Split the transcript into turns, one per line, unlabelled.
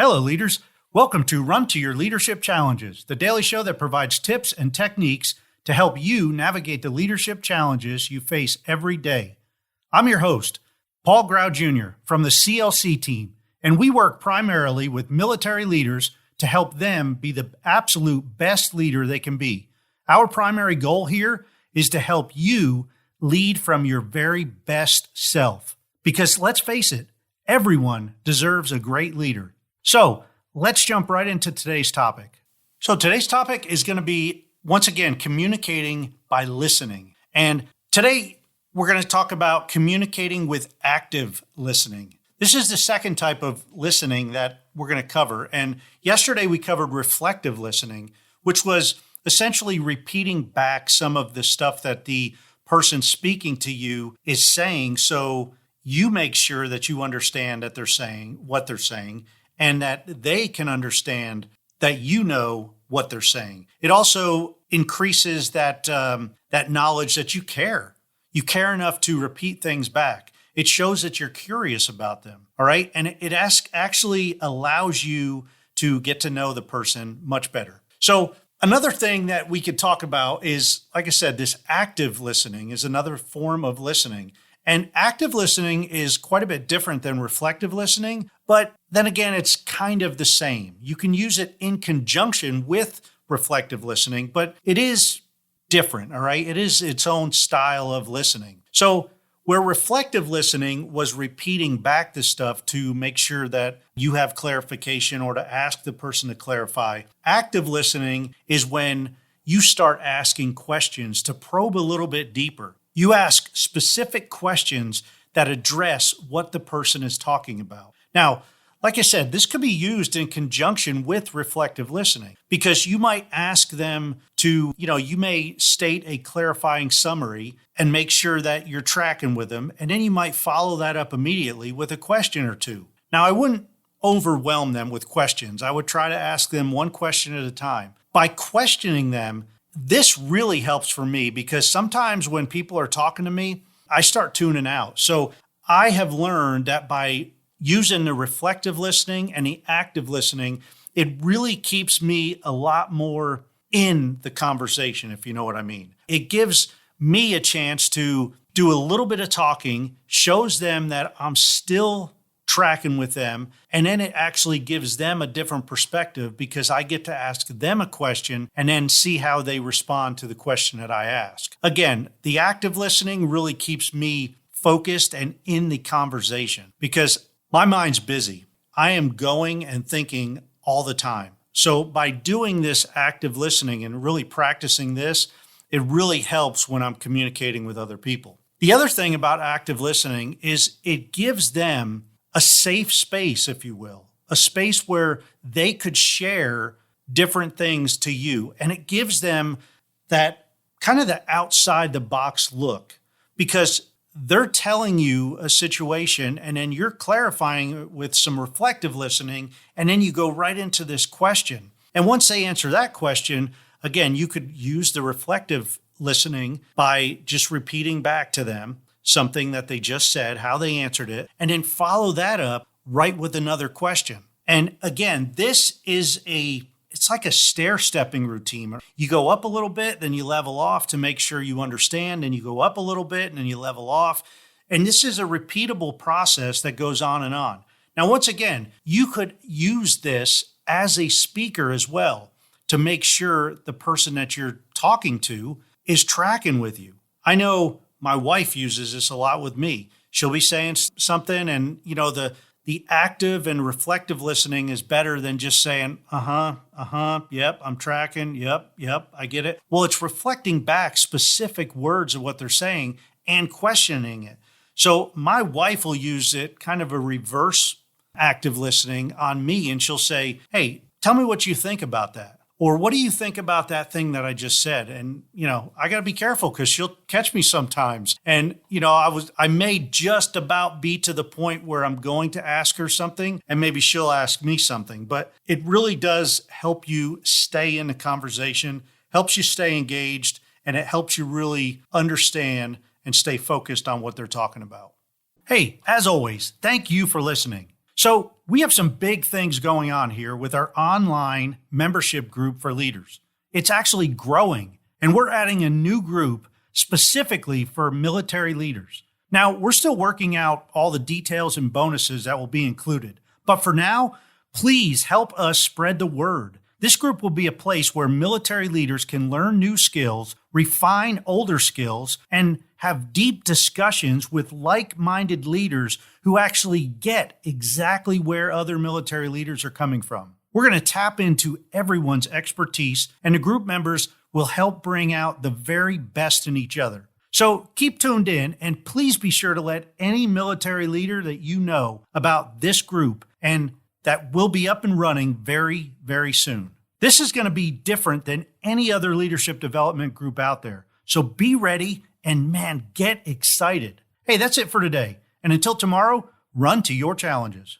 Hello, leaders. Welcome to Run to Your Leadership Challenges, the daily show that provides tips and techniques to help you navigate the leadership challenges you face every day. I'm your host, Paul Grau Jr. from the CLC Team, and we work primarily with military leaders to help them be the absolute best leader they can be. Our primary goal here is to help you lead from your very best self. Because let's face it, everyone deserves a great leader. So let's jump right into today's topic. So today's topic is going to be, once again, communicating by listening. And today we're going to talk about communicating with active listening. This is the second type of listening that we're going to cover. And yesterday we covered reflective listening, which was essentially repeating back some of the stuff that the person speaking to you is saying, so you make sure that you understand that they're saying what they're saying, and that they can understand that you know what they're saying. It also increases that knowledge that you care. You care enough to repeat things back. It shows that you're curious about them, all right? And it actually allows you to get to know the person much better. So another thing that we could talk about is, like I said, this active listening is another form of listening. And active listening is quite a bit different than reflective listening, but then again, it's kind of the same. You can use it in conjunction with reflective listening, but it is different, all right? It is its own style of listening. So where reflective listening was repeating back the stuff to make sure that you have clarification or to ask the person to clarify, active listening is when you start asking questions to probe a little bit deeper. You ask specific questions that address what the person is talking about. Now, like I said, this could be used in conjunction with reflective listening because you might ask them to, you may state a clarifying summary and make sure that you're tracking with them. And then you might follow that up immediately with a question or two. Now, I wouldn't overwhelm them with questions. I would try to ask them one question at a time. By questioning them, this really helps for me because sometimes when people are talking to me, I start tuning out. So I have learned that by using the reflective listening and the active listening, it really keeps me a lot more in the conversation, if you know what I mean. It gives me a chance to do a little bit of talking, shows them that I'm still tracking with them, and then it actually gives them a different perspective because I get to ask them a question and then see how they respond to the question that I ask. Again, the active listening really keeps me focused and in the conversation because my mind's busy. I am going and thinking all the time. So by doing this active listening and really practicing this, it really helps when I'm communicating with other people. The other thing about active listening is it gives them a safe space, if you will, a space where they could share different things to you. And it gives them that kind of the outside the box look because they're telling you a situation and then you're clarifying it with some reflective listening. And then you go right into this question. And once they answer that question, again, you could use the reflective listening by just repeating back to them something that they just said, how they answered it, and then follow that up right with another question. And again, this is it's like a stair-stepping routine. You go up a little bit, then you level off to make sure you understand, and you go up a little bit, and then you level off. And this is a repeatable process that goes on and on. Now, once again, you could use this as a speaker as well to make sure the person that you're talking to is tracking with you. I know my wife uses this a lot with me. She'll be saying something and, the active and reflective listening is better than just saying, yep, I'm tracking, yep, I get it. Well, it's reflecting back specific words of what they're saying and questioning it. So my wife will use it kind of a reverse active listening on me and she'll say, hey, tell me what you think about that. Or what do you think about that thing that I just said? And, I got to be careful because she'll catch me sometimes. And, I may just about be to the point where I'm going to ask her something and maybe she'll ask me something. But it really does help you stay in the conversation, helps you stay engaged, and it helps you really understand and stay focused on what they're talking about. Hey, as always, thank you for listening. So We have some big things going on here with our online membership group for leaders. It's actually growing, and we're adding a new group specifically for military leaders. Now, we're still working out all the details and bonuses that will be included, but for now, please help us spread the word. This group will be a place where military leaders can learn new skills, refine older skills, and have deep discussions with like-minded leaders who actually get exactly where other military leaders are coming from. We're going to tap into everyone's expertise, and the group members will help bring out the very best in each other. So keep tuned in, and please be sure to let any military leader that you know about this group, and that will be up and running very, very soon. This is going to be different than any other leadership development group out there. So be ready and man, get excited. Hey, that's it for today. And until tomorrow, run to your challenges.